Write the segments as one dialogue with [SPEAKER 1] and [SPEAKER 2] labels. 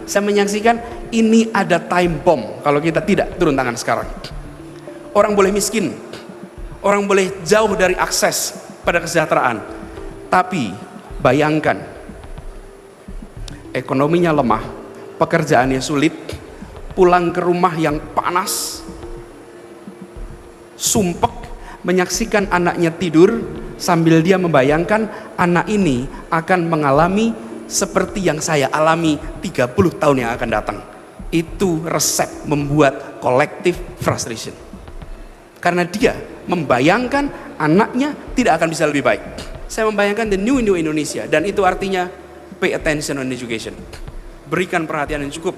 [SPEAKER 1] Saya menyaksikan ini ada time bomb kalau kita tidak turun tangan sekarang. Orang boleh miskin, orang boleh jauh dari akses pada kesejahteraan, tapi bayangkan ekonominya lemah, pekerjaannya sulit, pulang ke rumah yang panas, sumpek, menyaksikan anaknya tidur sambil dia membayangkan anak ini akan mengalami seperti yang saya alami 30 tahun yang akan datang. Itu resep membuat collective frustration. Karena dia membayangkan anaknya tidak akan bisa lebih baik. Saya membayangkan the new Indonesia, dan itu artinya pay attention on education. Berikan perhatian yang cukup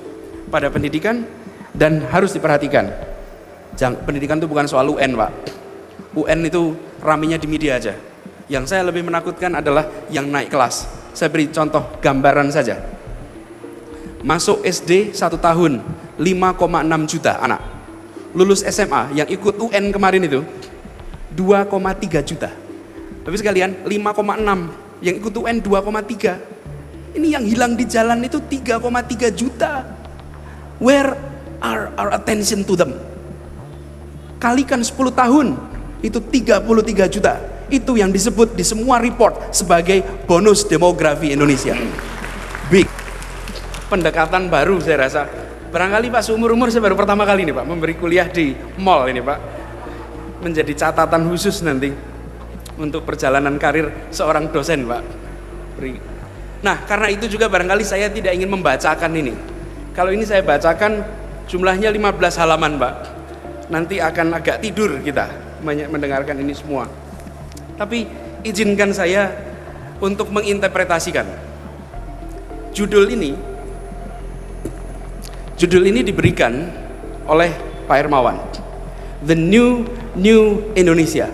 [SPEAKER 1] pada pendidikan, dan harus diperhatikan. Pendidikan itu bukan soal UN, Pak. UN itu ramenya di media aja. Yang saya lebih menakutkan adalah yang naik kelas. Saya beri contoh gambaran saja. Masuk SD 1 tahun 5,6 juta anak. Lulus SMA yang ikut UN kemarin itu 2,3 juta. Tapi sekalian 5,6 yang ikut UN 2,3. Ini yang hilang di jalan itu 3,3 juta. Where are our attention to them? Kalikan 10 tahun itu 33 juta. Itu yang disebut di semua report sebagai bonus demografi Indonesia. Big. Pendekatan baru saya rasa. Barangkali Pak, seumur-umur saya baru pertama kali ini Pak memberi kuliah di mall ini Pak. Menjadi catatan khusus nanti untuk perjalanan karir seorang dosen Pak. Nah, karena itu juga barangkali saya tidak ingin membacakan ini. Kalau ini saya bacakan jumlahnya 15 halaman Pak. Nanti akan agak tidur kita mendengarkan ini semua. Tapi izinkan saya untuk menginterpretasikan. Judul ini diberikan oleh Pak Hermawan. The new Indonesia.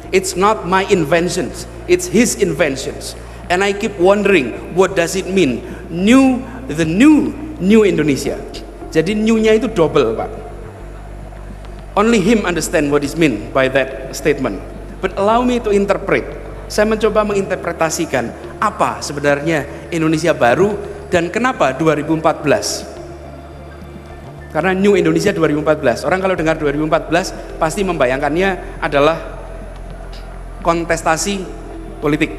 [SPEAKER 1] It's not my inventions, it's his inventions. And I keep wondering, what does it mean? The new Indonesia. Jadi new-nya itu double, Pak. Only him understand what is meant by that statement. But allow me to interpret. Saya mencoba menginterpretasikan apa sebenarnya Indonesia baru dan kenapa 2014. Karena New Indonesia 2014. Orang kalau dengar 2014 pasti membayangkannya adalah kontestasi politik.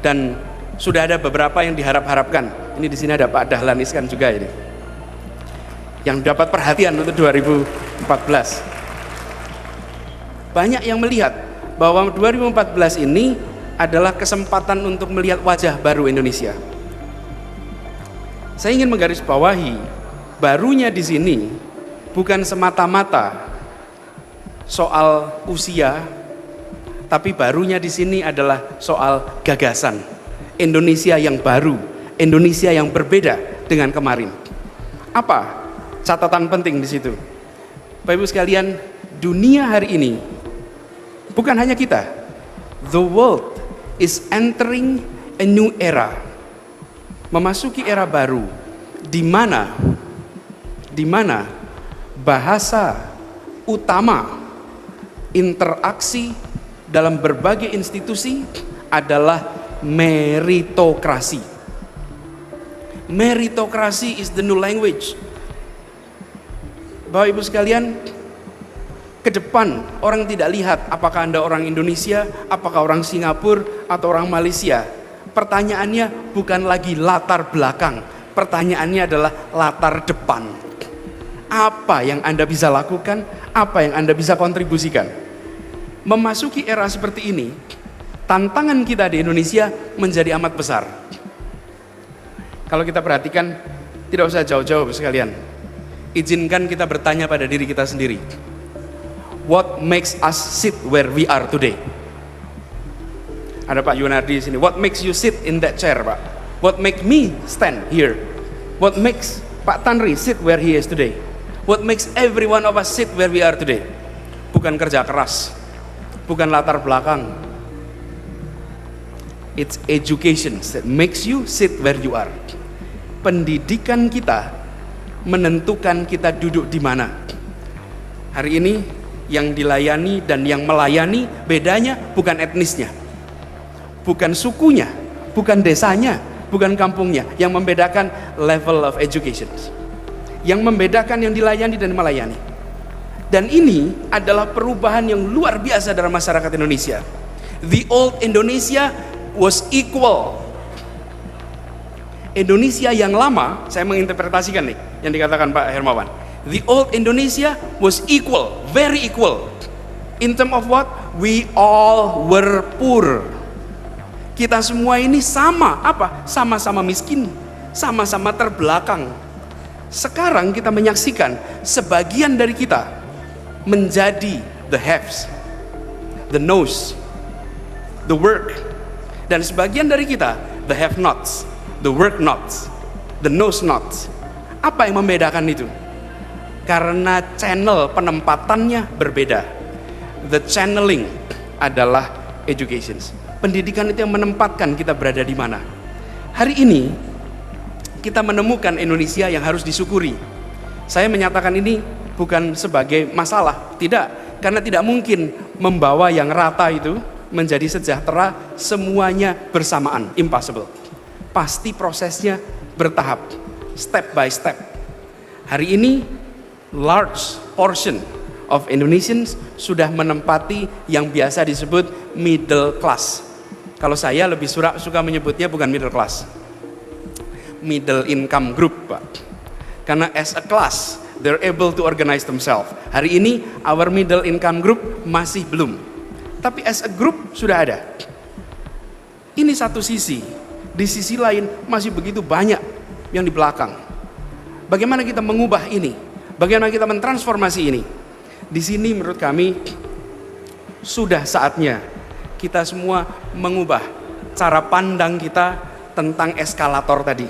[SPEAKER 1] Dan sudah ada beberapa yang diharap-harapkan. Ini di sini ada Pak Dahlan Iskan juga ini. Yang dapat perhatian untuk 2014. Banyak yang melihat bahwa 2014 ini adalah kesempatan untuk melihat wajah baru Indonesia. Saya ingin menggarisbawahi, barunya di sini bukan semata-mata soal usia, tapi barunya di sini adalah soal gagasan. Indonesia yang baru, Indonesia yang berbeda dengan kemarin. Apa catatan penting di situ? Bapak Ibu sekalian, dunia hari ini bukan hanya kita, the world is entering a new era, memasuki era baru, di mana bahasa utama interaksi dalam berbagai institusi adalah meritokrasi. Meritokrasi is the new language. Bapak Ibu sekalian, ke depan orang tidak lihat apakah Anda orang Indonesia, apakah orang Singapura atau orang Malaysia. Pertanyaannya bukan lagi latar belakang, pertanyaannya adalah latar depan. Apa yang Anda bisa lakukan, apa yang Anda bisa kontribusikan. Memasuki era seperti ini, tantangan kita di Indonesia menjadi amat besar. Kalau kita perhatikan, tidak usah jauh-jauh sekalian. Izinkan kita bertanya pada diri kita sendiri. What makes us sit where we are today? Ada Pak Yunardi di sini. What makes you sit in that chair, Pak? What makes me stand here? What makes Pak Tanri sit where he is today? What makes every one of us sit where we are today? Bukan kerja keras, bukan latar belakang. It's education that makes you sit where you are. Pendidikan kita menentukan kita duduk di mana. Hari ini yang dilayani dan yang melayani bedanya bukan etnisnya, bukan sukunya, bukan desanya, bukan kampungnya. Yang membedakan level of education. Yang membedakan yang dilayani dan melayani. Dan ini adalah perubahan yang luar biasa dalam masyarakat Indonesia. The old Indonesia was equal. Indonesia yang lama, saya menginterpretasikan nih yang dikatakan Pak Hermawan. The old Indonesia was equal, very equal. In terms of what? We all were poor. Kita semua ini sama, apa? Sama-sama miskin, sama-sama terbelakang. Sekarang kita menyaksikan sebagian dari kita menjadi the haves, the knows, the work, dan sebagian dari kita the have-nots, the work-nots, the knows-nots. Apa yang membedakan itu? Karena channel penempatannya berbeda. The channeling adalah education. Pendidikan itu yang menempatkan kita berada di mana. Hari ini kita menemukan Indonesia yang harus disyukuri. Saya menyatakan ini bukan sebagai masalah, tidak, karena tidak mungkin membawa yang rata itu menjadi sejahtera semuanya bersamaan, impossible. Pasti prosesnya bertahap, step by step. Hari ini large portion of Indonesians sudah menempati yang biasa disebut middle class. Kalau saya lebih suka menyebutnya bukan middle class, middle income group, Pak. Karena as a class they're able to organize themselves. Hari ini our middle income group masih belum, tapi as a group sudah ada. Ini satu sisi. Di sisi lain masih begitu banyak yang di belakang. Bagaimana kita mengubah ini? Bagaimana kita mentransformasi ini? Di sini menurut kami sudah saatnya kita semua mengubah cara pandang kita tentang eskalator tadi.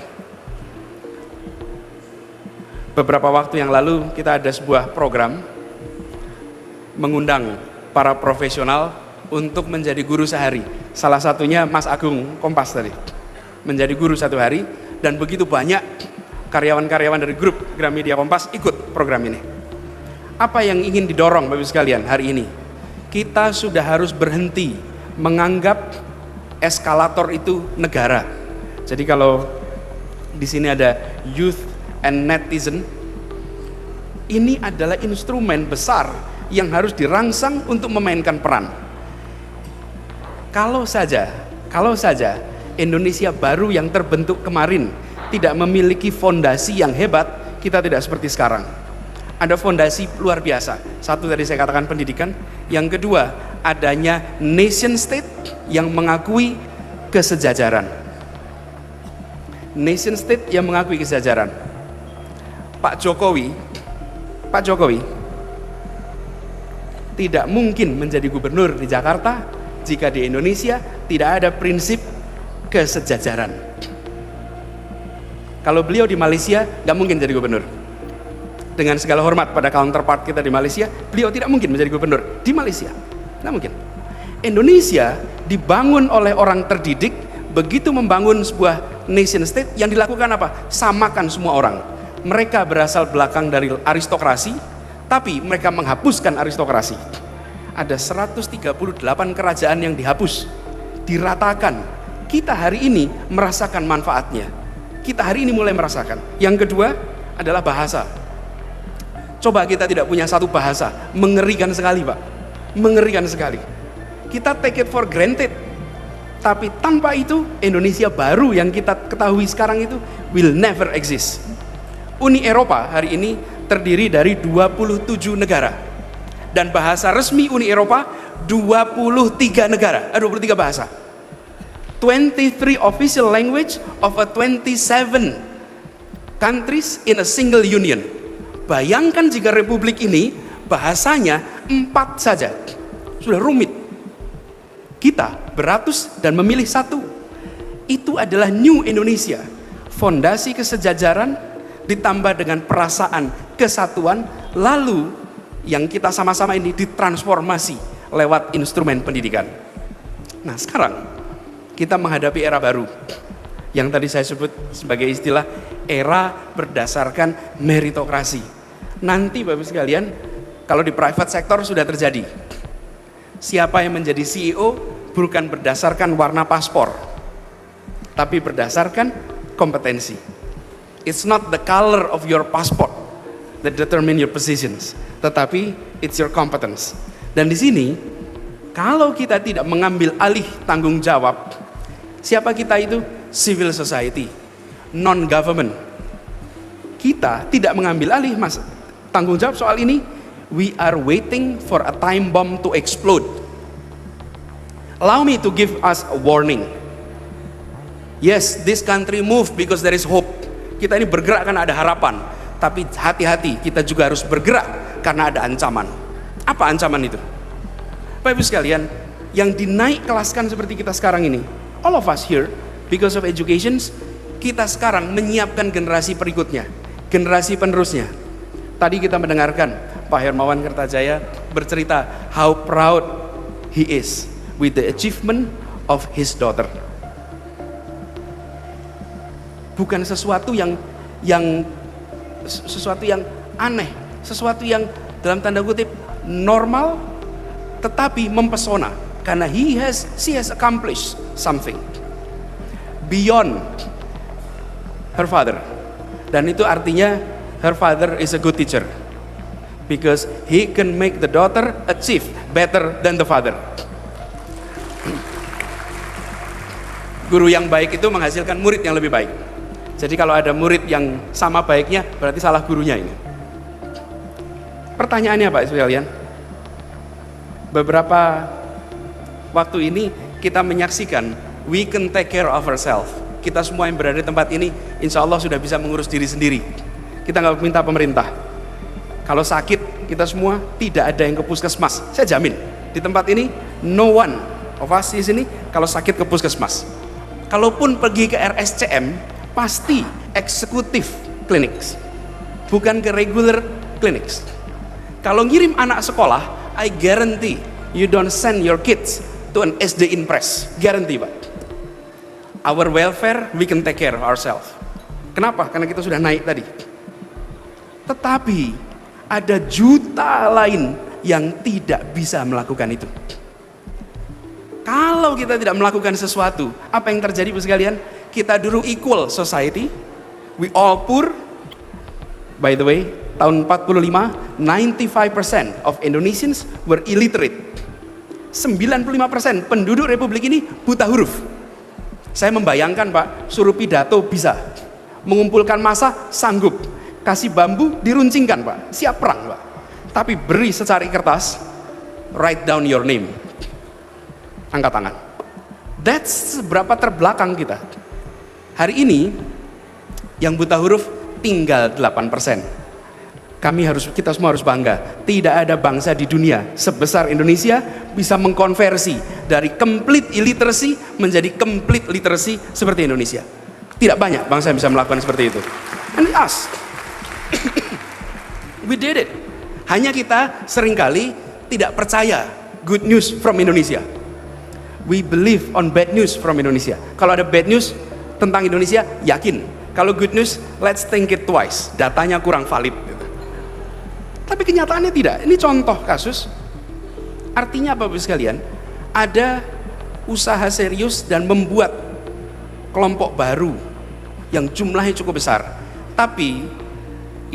[SPEAKER 1] Beberapa waktu yang lalu kita ada sebuah program mengundang para profesional untuk menjadi guru sehari. Salah satunya Mas Agung Kompas tadi, menjadi guru satu hari, dan begitu banyak karyawan-karyawan dari grup Gramedia Kompas ikut program ini. Apa yang ingin didorong Bapak Ibu sekalian hari ini? Kita sudah harus berhenti menganggap eskalator itu negara. Jadi kalau di sini ada youth and netizen, ini adalah instrumen besar yang harus dirangsang untuk memainkan peran. Kalau saja Indonesia baru yang terbentuk kemarin tidak memiliki fondasi yang hebat, kita tidak seperti sekarang. Ada fondasi luar biasa. Satu tadi saya katakan pendidikan, yang kedua adanya nation state yang mengakui kesejajaran. Nation state yang mengakui kesejajaran. Pak Jokowi tidak mungkin menjadi gubernur di Jakarta jika di Indonesia tidak ada prinsip kesejajaran. Kalau beliau di Malaysia nggak mungkin jadi gubernur. Dengan segala hormat pada counterpart kita di Malaysia, beliau tidak mungkin menjadi gubernur di Malaysia. Nggak mungkin. Indonesia dibangun oleh orang terdidik, begitu membangun sebuah nation state yang dilakukan apa? Samakan semua orang. Mereka berasal belakang dari aristokrasi, tapi mereka menghapuskan aristokrasi. Ada 138 kerajaan yang dihapus, diratakan. Kita hari ini merasakan manfaatnya. Kita hari ini mulai merasakan. Yang kedua adalah bahasa. Coba kita tidak punya satu bahasa, mengerikan sekali Pak, mengerikan sekali. Kita take it for granted. Tapi tanpa itu Indonesia baru yang kita ketahui sekarang itu will never exist. Uni Eropa hari ini terdiri dari 27 negara. Dan bahasa resmi Uni Eropa 23 negara, 23 bahasa. 23 official language of a 27 countries in a single union. Bayangkan jika republik ini bahasanya 4 saja, sudah rumit. Kita beratus dan memilih satu. Itu adalah New Indonesia. Fondasi kesejajaran ditambah dengan perasaan kesatuan, lalu yang kita sama-sama ini ditransformasi lewat instrumen pendidikan. Nah sekarang kita menghadapi era baru yang tadi saya sebut sebagai istilah era berdasarkan meritokrasi. Nanti Bapak sekalian, kalau di private sector sudah terjadi. Siapa yang menjadi CEO bukan berdasarkan warna paspor, tapi berdasarkan kompetensi. It's not the color of your passport that determine your positions, tetapi it's your competence. Dan di sini, kalau kita tidak mengambil alih tanggung jawab, siapa kita itu? Civil society, non-government. Kita tidak mengambil alih tanggung jawab soal ini. We are waiting for a time bomb to explode. Allow me to give us a warning. Yes, this country move because there is hope. Kita ini bergerak karena ada harapan. Tapi hati-hati, kita juga harus bergerak karena ada ancaman. Apa ancaman itu? Bapak Ibu sekalian, yang dinaik kelaskan seperti kita sekarang ini, all of us here, because of education, kita sekarang menyiapkan generasi berikutnya, generasi penerusnya. Tadi kita mendengarkan Pak Hermawan Kertajaya bercerita how proud he is with the achievement of his daughter. Bukan sesuatu yang aneh, sesuatu yang dalam tanda kutip normal, tetapi mempesona karena she has accomplished something beyond her father. Dan itu artinya her father is a good teacher because he can make the daughter achieve better than the father. Guru yang baik itu menghasilkan murid yang lebih baik. Jadi kalau ada murid yang sama baiknya, berarti salah gurunya ini. Pertanyaannya Pak sekalian, beberapa waktu ini kita menyaksikan we can take care of ourselves. Kita semua yang berada di tempat ini, insya Allah sudah bisa mengurus diri sendiri. Kita nggak minta pemerintah. Kalau sakit, kita semua tidak ada yang ke puskesmas. Saya jamin, di tempat ini no one of us di sini kalau sakit ke puskesmas. Kalaupun pergi ke RSCM, pasti eksekutif clinics, bukan ke regular clinics. Kalau ngirim anak sekolah, I guarantee you don't send your kids to an SD Impress. Guarantee Pak. Our welfare we can take care of ourselves. Kenapa? Karena kita sudah naik tadi. Tetapi ada juta lain yang tidak bisa melakukan itu. Kalau kita tidak melakukan sesuatu, apa yang terjadi Bu sekalian? Kita dulu equal society, we all poor. By the way, tahun 45, 95% of Indonesians were illiterate. 95% penduduk Republik ini buta huruf. Saya membayangkan Pak, suruh pidato bisa, mengumpulkan massa sanggup, kasih bambu diruncingkan Pak, siap perang Pak. Tapi beri secari kertas, write down your name, angkat tangan. That's seberapa terbelakang kita. Hari ini yang buta huruf tinggal 8%. Kita semua harus bangga. Tidak ada bangsa di dunia sebesar Indonesia bisa mengkonversi dari complete illiteracy menjadi complete literacy seperti Indonesia. Tidak banyak bangsa yang bisa melakukan seperti itu. And us, we did it. Hanya kita seringkali tidak percaya good news from Indonesia. We believe on bad news from Indonesia. Kalau ada bad news tentang Indonesia, yakin. Kalau good news, let's think it twice. Datanya kurang valid. Tapi kenyataannya tidak. Ini contoh kasus. Artinya apa Bapak sekalian? Ada usaha serius dan membuat kelompok baru yang jumlahnya cukup besar. Tapi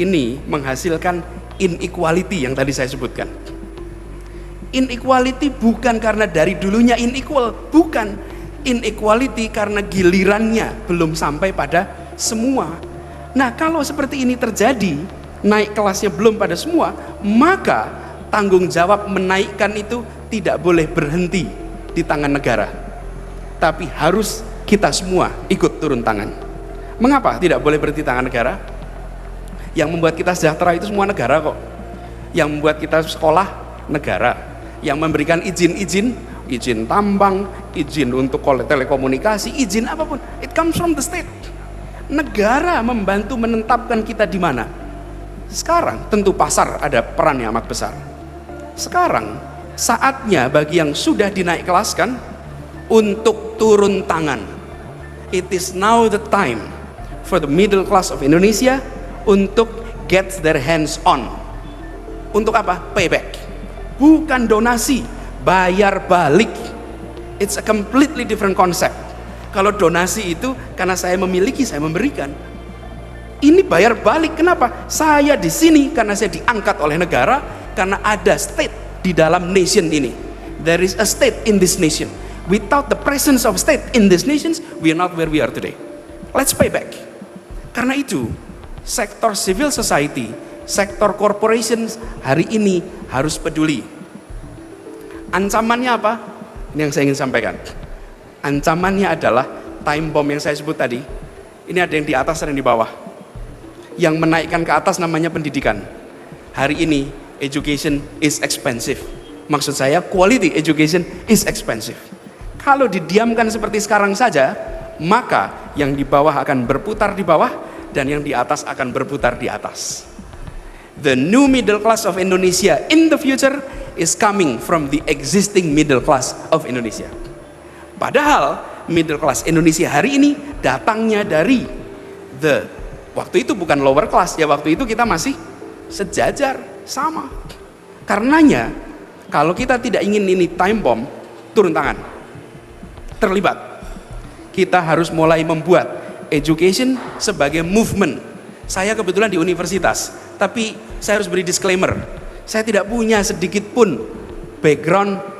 [SPEAKER 1] ini menghasilkan inequality yang tadi saya sebutkan. Inequality bukan karena dari dulunya unequal, bukan. Inequality karena gilirannya belum sampai pada semua. Nah, kalau seperti ini terjadi, naik kelasnya belum pada semua, maka tanggung jawab menaikkan itu tidak boleh berhenti di tangan negara, tapi harus kita semua ikut turun tangan. Mengapa tidak boleh berhenti di tangan negara? Yang membuat kita sejahtera itu semua negara kok. Yang membuat kita sekolah, negara. Yang memberikan izin tambang, izin untuk telekomunikasi, izin apapun, it comes from the state. Negara membantu menetapkan kita di mana. Sekarang tentu pasar ada peran yang amat besar. Sekarang saatnya bagi yang sudah dinaik kelaskan untuk turun tangan. It is now the time for the middle class of Indonesia untuk get their hands on. Untuk apa? Payback. Bukan donasi, bayar balik. It's a completely different concept. Kalau donasi itu karena saya memiliki, saya memberikan. Ini bayar balik. Kenapa? Saya di sini karena saya diangkat oleh negara, karena ada state di dalam nation ini. There is a state in this nation. Without the presence of state in these nations, we are not where we are today. Let's pay back. Karena itu, sektor civil society, sektor corporations hari ini harus peduli. Ancamannya apa? Ini yang saya ingin sampaikan. Ancamannya adalah time bomb yang saya sebut tadi. Ini ada yang di atas dan yang di bawah. Yang menaikkan ke atas namanya pendidikan. Hari ini education is expensive. Maksud saya quality education is expensive. Kalau didiamkan seperti sekarang saja, maka yang di bawah akan berputar di bawah dan yang di atas akan berputar di atas. The new middle class of Indonesia in the future is coming from the existing middle class of Indonesia. Padahal middle class Indonesia hari ini datangnya dari waktu itu bukan lower class ya, waktu itu kita masih sejajar, sama. Karenanya kalau kita tidak ingin ini time bomb, turun tangan, terlibat. Kita harus mulai membuat education sebagai movement. Saya kebetulan di universitas, tapi saya harus beri disclaimer, saya tidak punya sedikit pun background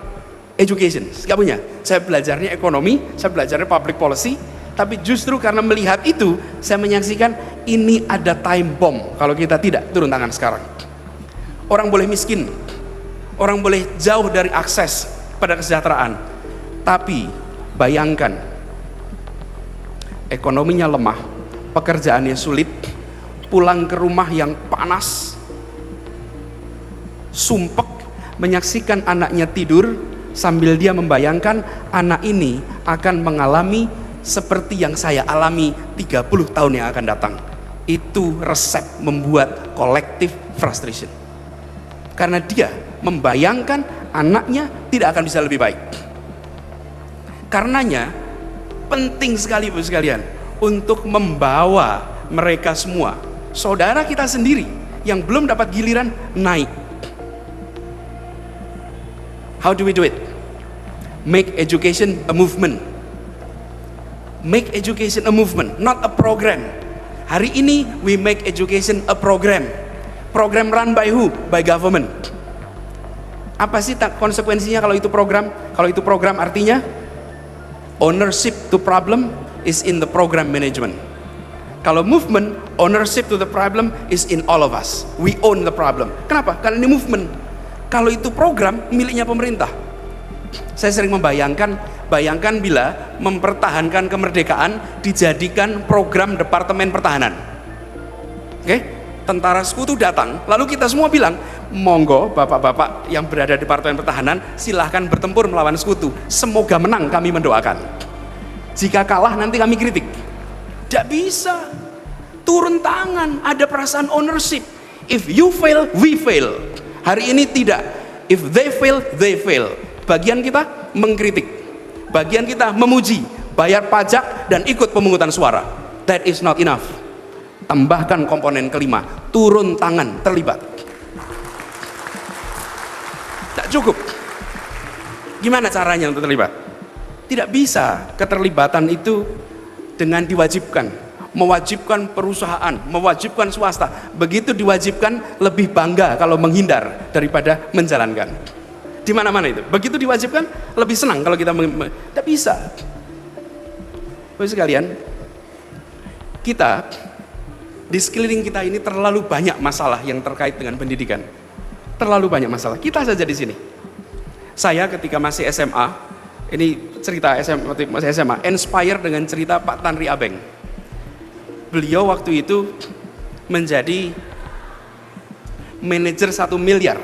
[SPEAKER 1] education, nggak punya. Saya belajarnya ekonomi, saya belajarnya public policy, tapi justru karena melihat itu, saya menyaksikan ini ada time bomb kalau kita tidak turun tangan sekarang. Orang boleh miskin, orang boleh jauh dari akses pada kesejahteraan, tapi bayangkan, ekonominya lemah, pekerjaannya sulit, pulang ke rumah yang panas, sumpek, menyaksikan anaknya tidur, sambil dia membayangkan anak ini akan mengalami seperti yang saya alami 30 tahun yang akan datang. Itu resep membuat collective frustration. Karena dia membayangkan anaknya tidak akan bisa lebih baik. Karenanya penting sekali Ibu sekalian untuk membawa mereka semua, saudara kita sendiri yang belum dapat giliran, naik. How do we do it? Make education a movement. Make education a movement, not a program. Hari ini we make education a program. Program run by who? By government. Apa sih konsekuensinya kalau itu program? Kalau itu program artinya ownership to problem is in the program management. Kalau movement, ownership to the problem is in all of us. We own the problem. Kenapa? Karena ini movement. Kalau itu program miliknya pemerintah. Saya sering bayangkan bila mempertahankan kemerdekaan dijadikan program Departemen Pertahanan. Oke? Tentara sekutu datang, lalu kita semua bilang, monggo bapak-bapak yang berada di Departemen Pertahanan silahkan bertempur melawan sekutu, semoga menang, kami mendoakan. Jika kalah nanti kami kritik. Tidak bisa. Turun tangan, ada perasaan ownership. If you fail, we fail. Hari ini tidak. If they fail, they fail. Bagian kita mengkritik, bagian kita memuji, bayar pajak dan ikut pemungutan suara. That is not enough. Tambahkan komponen kelima, turun tangan, terlibat. Tak cukup. Gimana caranya untuk terlibat? Tidak bisa keterlibatan itu dengan diwajibkan. Mewajibkan perusahaan, mewajibkan swasta. Begitu diwajibkan, lebih bangga kalau menghindar daripada menjalankan. Di mana-mana itu. Begitu diwajibkan, lebih senang kalau kita tidak bisa. Bapak sekalian, kita di sekeliling kita ini terlalu banyak masalah yang terkait dengan pendidikan. Terlalu banyak masalah. Kita saja di sini. Saya ketika masih SMA, ini cerita SMA, inspire dengan cerita Pak Tanri Abeng. Beliau waktu itu menjadi manajer 1 miliar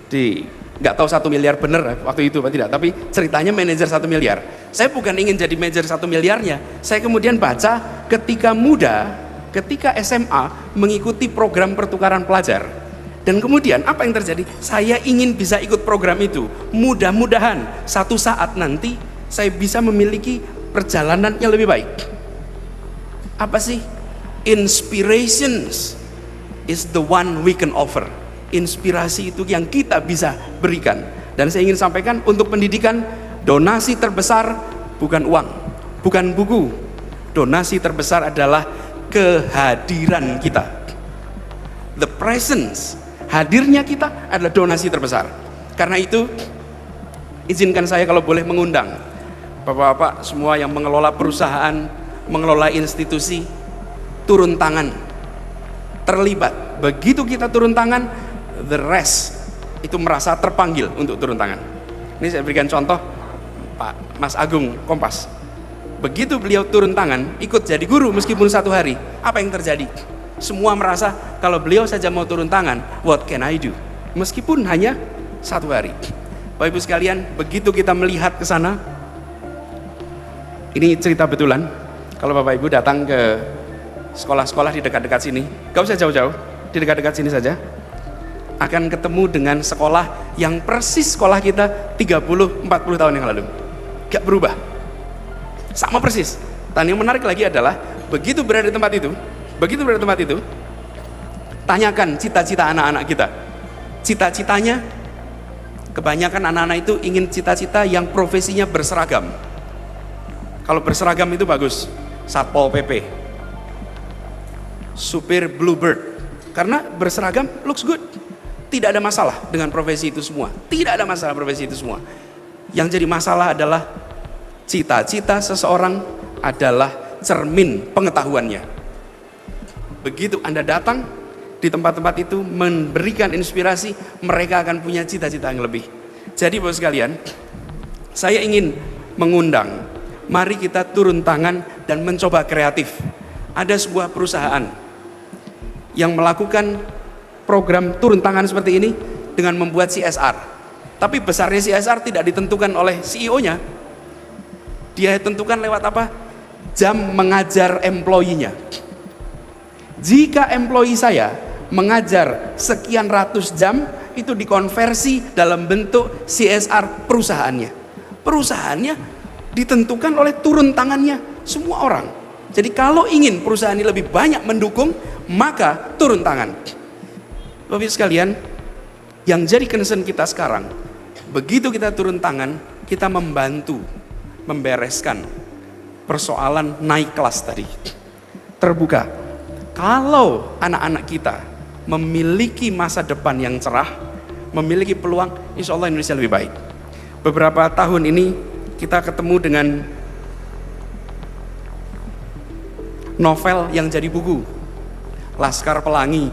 [SPEAKER 1] di, nggak tahu 1 miliar bener waktu itu apa tidak, tapi ceritanya manajer 1 miliar. Saya bukan ingin jadi manajer 1 miliarnya. Saya kemudian baca ketika muda, ketika SMA mengikuti program pertukaran pelajar, dan kemudian apa yang terjadi? Saya ingin bisa ikut program itu. Mudah-mudahan satu saat nanti saya bisa memiliki perjalanan yang lebih baik. Apa sih? Inspirations is the one we can offer. Inspirasi itu yang kita bisa berikan. Dan saya ingin sampaikan, untuk pendidikan, donasi terbesar bukan uang, bukan buku. Donasi terbesar adalah kehadiran kita. The presence, hadirnya kita adalah donasi terbesar. Karena itu, izinkan saya kalau boleh mengundang Bapak-bapak semua yang mengelola perusahaan, mengelola institusi, turun tangan, terlibat. Begitu kita turun tangan, the rest itu merasa terpanggil untuk turun tangan. Ini saya berikan contoh Pak Mas Agung Kompas. Begitu beliau turun tangan, ikut jadi guru meskipun 1 hari, apa yang terjadi? Semua merasa kalau beliau saja mau turun tangan, what can I do? Meskipun hanya 1 hari. Bapak Ibu sekalian, begitu kita melihat ke sana, ini cerita betulan. Kalau Bapak Ibu datang ke sekolah-sekolah di dekat-dekat sini, gak usah jauh-jauh, di dekat-dekat sini saja, akan ketemu dengan sekolah yang persis sekolah kita 30-40 tahun yang lalu. Gak berubah, sama persis. Dan yang menarik lagi adalah begitu berada di tempat itu, tanyakan cita-cita anak-anak kita. Cita-citanya, kebanyakan anak-anak itu ingin cita-cita yang profesinya berseragam. Kalau berseragam itu bagus, Satpol PP, supir Bluebird, karena berseragam looks good. Tidak ada masalah dengan profesi itu semua. Tidak ada masalah profesi itu semua. Yang jadi masalah adalah cita-cita seseorang adalah cermin pengetahuannya. Begitu Anda datang di tempat-tempat itu memberikan inspirasi, mereka akan punya cita-cita yang lebih. Jadi Bapak sekalian, saya ingin mengundang, mari kita turun tangan dan mencoba kreatif. Ada sebuah perusahaan yang melakukan program turun tangan seperti ini dengan membuat CSR. Tapi besarnya CSR tidak ditentukan oleh CEO-nya. Dia tentukan lewat apa? Jam mengajar employee-nya. Jika employee saya mengajar sekian ratus jam, itu dikonversi dalam bentuk CSR perusahaannya. Perusahaannya ditentukan oleh turun tangannya semua orang. Jadi kalau ingin perusahaan ini lebih banyak mendukung, maka turun tangan. Bapak Ibu sekalian, yang jadi concern kita sekarang, begitu kita turun tangan, kita membantu membereskan persoalan naik kelas tadi. Terbuka. Kalau anak-anak kita memiliki masa depan yang cerah, memiliki peluang, insya Allah Indonesia lebih baik. Beberapa tahun ini kita ketemu dengan novel yang jadi buku, Laskar Pelangi,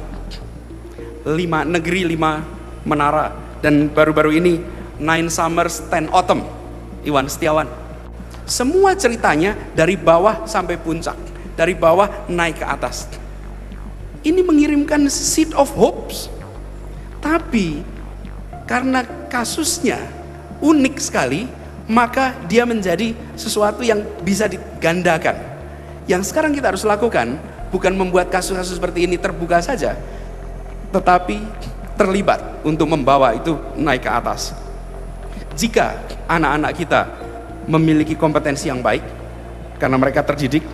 [SPEAKER 1] 5 Negeri 5 Menara, dan baru-baru ini 9 Summers 10 Autumn, Iwan Setiawan. Semua ceritanya dari bawah sampai puncak, dari bawah naik ke atas. Ini mengirimkan seed of hopes. Tapi karena kasusnya unik sekali, maka dia menjadi sesuatu yang bisa digandakan. Yang sekarang kita harus lakukan bukan membuat kasus-kasus seperti ini terbuka saja, tetapi terlibat untuk membawa itu naik ke atas. Jika anak-anak kita memiliki kompetensi yang baik karena mereka terdidik,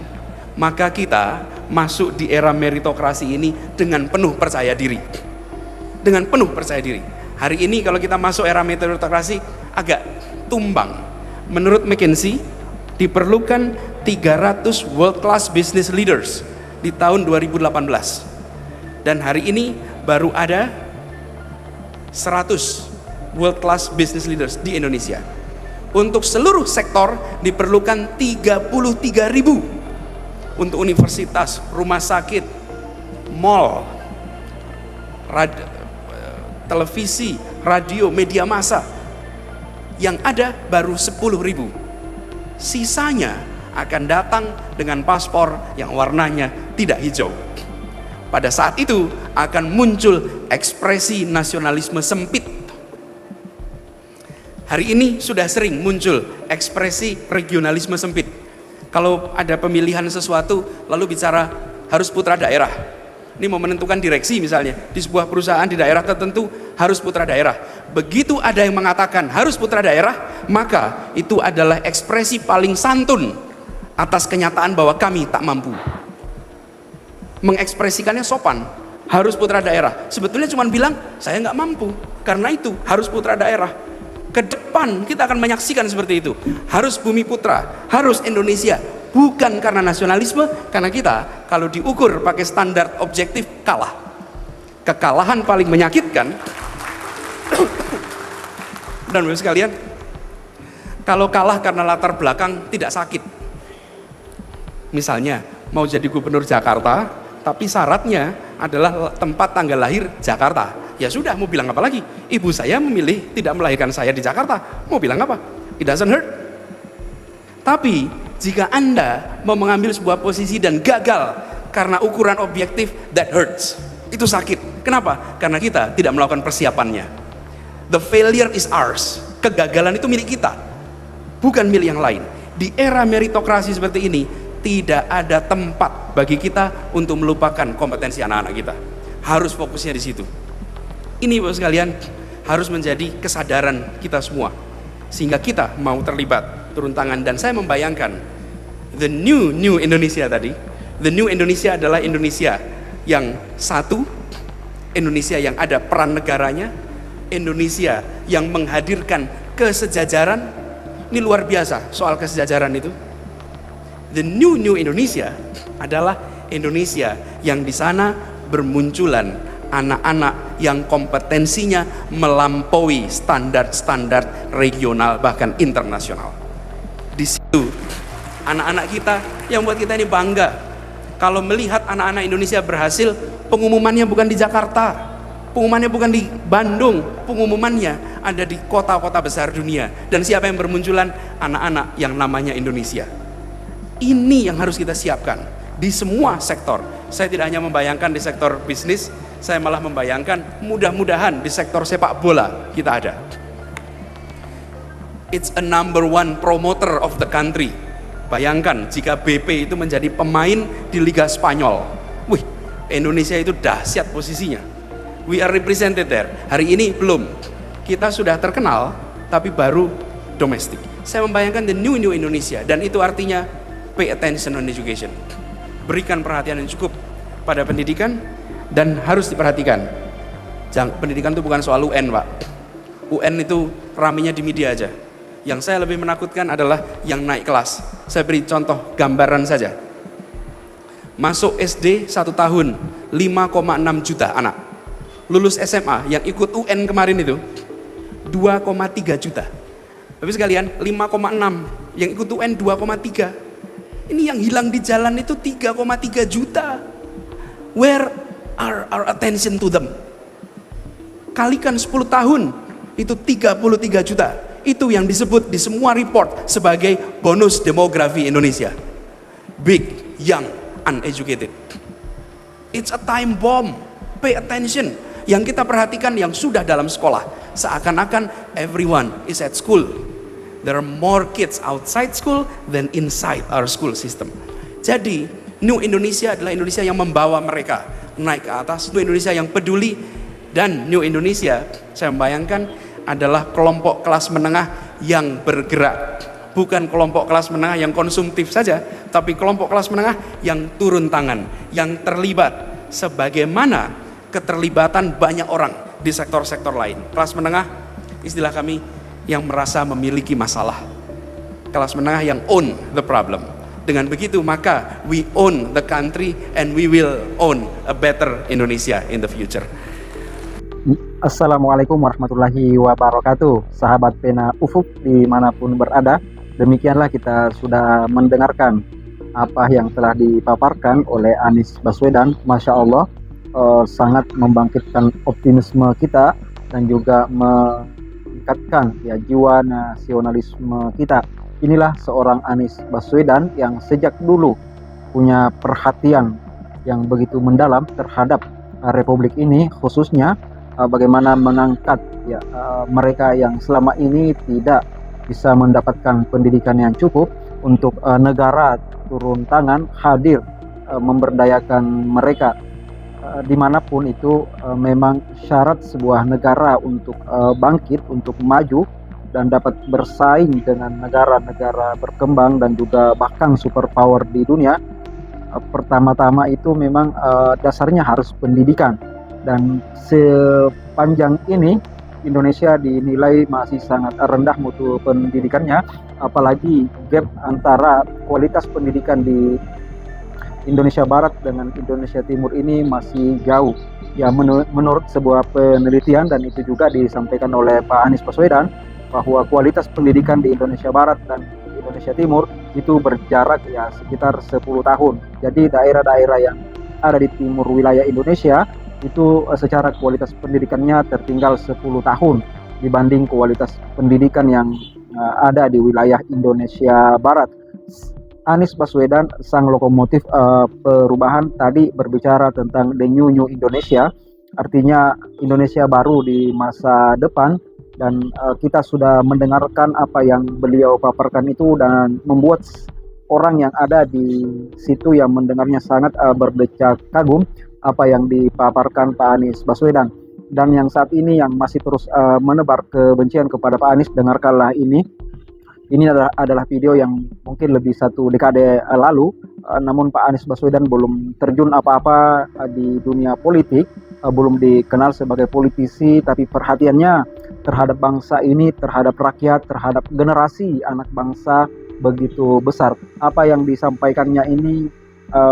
[SPEAKER 1] maka kita masuk di era meritokrasi ini dengan penuh percaya diri. Dengan penuh percaya diri. Hari ini kalau kita masuk era meritokrasi agak tumbang. Menurut McKinsey diperlukan 300 world class business leaders di tahun 2018. Dan hari ini baru ada 100 world class business leaders di Indonesia. Untuk seluruh sektor diperlukan 33.000. Untuk universitas, rumah sakit, mall, televisi, radio, media massa, yang ada baru 10.000. Sisanya akan datang dengan paspor yang warnanya tidak hijau. Pada saat itu akan muncul ekspresi nasionalisme sempit. Hari ini sudah sering muncul ekspresi regionalisme sempit. Kalau ada pemilihan sesuatu lalu bicara harus putra daerah. Ini mau menentukan direksi misalnya di sebuah perusahaan di daerah tertentu harus putra daerah. Begitu ada yang mengatakan harus putra daerah, maka itu adalah ekspresi paling santun atas kenyataan bahwa kami tak mampu. Mengekspresikannya sopan, harus putra daerah. Sebetulnya cuma bilang saya nggak mampu, karena itu harus putra daerah. Ke depan kita akan menyaksikan seperti itu. Harus Bumi Putra, harus Indonesia. Bukan karena nasionalisme, karena kita kalau diukur pakai standar objektif kalah. Kekalahan paling menyakitkan. Dan Bapak sekalian, kalau kalah karena latar belakang tidak sakit. Misalnya mau jadi gubernur Jakarta, tapi syaratnya adalah tempat tanggal lahir Jakarta. Ya sudah, mau bilang apa lagi? Ibu saya memilih tidak melahirkan saya di Jakarta. Mau bilang apa? It doesn't hurt. Tapi jika Anda mau mengambil sebuah posisi dan gagal karena ukuran objektif, that hurts. Itu sakit. Kenapa? Karena kita tidak melakukan persiapannya. The failure is ours. Kegagalan itu milik kita, bukan milik yang lain. Di era meritokrasi seperti ini, tidak ada tempat bagi kita untuk melupakan kompetensi anak-anak kita. Harus fokusnya di situ. Ini Bapak sekalian harus menjadi kesadaran kita semua, sehingga kita mau terlibat, turun tangan. Dan saya membayangkan the new Indonesia tadi. The new Indonesia adalah Indonesia yang satu, Indonesia yang ada peran negaranya, Indonesia yang menghadirkan kesejajaran. Ini luar biasa soal kesejajaran itu. The new Indonesia adalah Indonesia yang di sana bermunculan anak-anak yang kompetensinya melampaui standar-standar regional bahkan internasional. Di situ anak-anak kita yang buat kita ini bangga. Kalau melihat anak-anak Indonesia berhasil, pengumumannya bukan di Jakarta, pengumumannya bukan di Bandung, pengumumannya ada di kota-kota besar dunia. Dan siapa yang bermunculan? Anak-anak yang namanya Indonesia. Ini yang harus kita siapkan di semua sektor. Saya tidak hanya membayangkan di sektor bisnis, saya malah membayangkan mudah-mudahan di sektor sepak bola kita ada. It's a number one promoter of the country. Bayangkan jika BP itu menjadi pemain di Liga Spanyol. Wih, Indonesia itu dahsyat posisinya. We are represented there. Hari ini belum. Kita sudah terkenal, tapi baru domestik. Saya membayangkan the new Indonesia, dan itu artinya pay attention on education. Berikan perhatian yang cukup pada pendidikan, dan harus diperhatikan. Pendidikan itu bukan soal UN, Pak. UN itu ramenya di media aja. Yang saya lebih menakutkan adalah yang naik kelas. Saya beri contoh gambaran saja. Masuk SD 1 tahun 5,6 juta anak. Lulus SMA yang ikut UN kemarin itu 2,3 juta. Tapi sekalian 5,6 yang ikut UN 2,3. Ini yang hilang di jalan itu 3,3 juta. Where our attention to them? Kalikan 10 tahun itu 33 juta. Itu yang disebut di semua report sebagai bonus demografi Indonesia. Big, young, uneducated. It's a time bomb. Pay attention. Yang kita perhatikan yang sudah dalam sekolah, seakan-akan everyone is at school. There are more kids outside school than inside our school system. Jadi New Indonesia adalah Indonesia yang membawa mereka naik ke atas. New Indonesia yang peduli. Dan New Indonesia, saya membayangkan, adalah kelompok kelas menengah yang bergerak. Bukan kelompok kelas menengah yang konsumtif saja, tapi kelompok kelas menengah yang turun tangan, yang terlibat, sebagaimana keterlibatan banyak orang di sektor-sektor lain. Kelas menengah, istilah kami, yang merasa memiliki masalah. Kelas menengah yang own the problem. Dengan begitu maka we own the country and we will own a better Indonesia in the future.
[SPEAKER 2] Assalamualaikum warahmatullahi wabarakatuh. Sahabat Pena Ufuk dimanapun berada, demikianlah kita sudah mendengarkan apa yang telah dipaparkan oleh Anies Baswedan. Masya Allah, sangat membangkitkan optimisme kita dan juga meningkatkan ya jiwa nasionalisme kita. Inilah seorang Anies Baswedan yang sejak dulu punya perhatian yang begitu mendalam terhadap Republik ini, khususnya bagaimana mengangkat ya mereka yang selama ini tidak bisa mendapatkan pendidikan yang cukup, untuk negara turun tangan hadir memberdayakan mereka dimanapun itu. Memang syarat sebuah negara untuk bangkit, untuk maju dan dapat bersaing dengan negara-negara berkembang dan juga bahkan superpower di dunia, pertama-tama itu memang dasarnya harus pendidikan. Dan sepanjang ini Indonesia dinilai masih sangat rendah mutu pendidikannya, apalagi gap antara kualitas pendidikan di Indonesia Barat dengan Indonesia Timur ini masih jauh. Ya, menurut sebuah penelitian, dan itu juga disampaikan oleh Pak Anies Baswedan, bahwa kualitas pendidikan di Indonesia Barat dan Indonesia Timur itu berjarak ya sekitar 10 tahun. Jadi daerah-daerah yang ada di timur wilayah Indonesia itu secara kualitas pendidikannya tertinggal 10 tahun dibanding kualitas pendidikan yang ada di wilayah Indonesia Barat. Anies Baswedan, sang lokomotif perubahan, tadi berbicara tentang the new Indonesia, artinya Indonesia baru di masa depan, dan kita sudah mendengarkan apa yang beliau paparkan itu dan membuat orang yang ada di situ yang mendengarnya sangat berdecak kagum apa yang dipaparkan Pak Anies Baswedan. Dan yang saat ini yang masih terus menebar kebencian kepada Pak Anies, dengarkanlah ini. Ini adalah video yang mungkin lebih 1 dekade lalu, namun Pak Anies Baswedan belum terjun apa-apa di dunia politik, belum dikenal sebagai politisi, tapi perhatiannya terhadap bangsa ini, terhadap rakyat, terhadap generasi anak bangsa begitu besar. Apa yang disampaikannya ini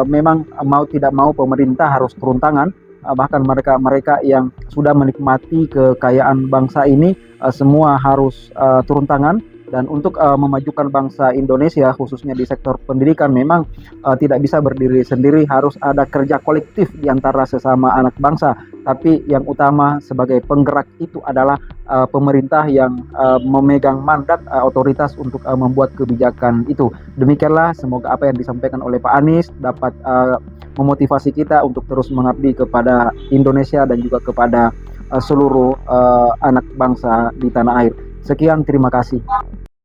[SPEAKER 2] memang mau tidak mau pemerintah harus turun tangan, bahkan mereka yang sudah menikmati kekayaan bangsa ini semua harus turun tangan. Dan untuk memajukan bangsa Indonesia khususnya di sektor pendidikan memang tidak bisa berdiri sendiri, harus ada kerja kolektif di antara sesama anak bangsa. Tapi yang utama sebagai penggerak itu adalah pemerintah yang memegang mandat otoritas untuk membuat kebijakan itu. Demikianlah, semoga apa yang disampaikan oleh Pak Anies dapat memotivasi kita untuk terus mengabdi kepada Indonesia dan juga kepada seluruh anak bangsa di tanah air. Sekian, terima kasih.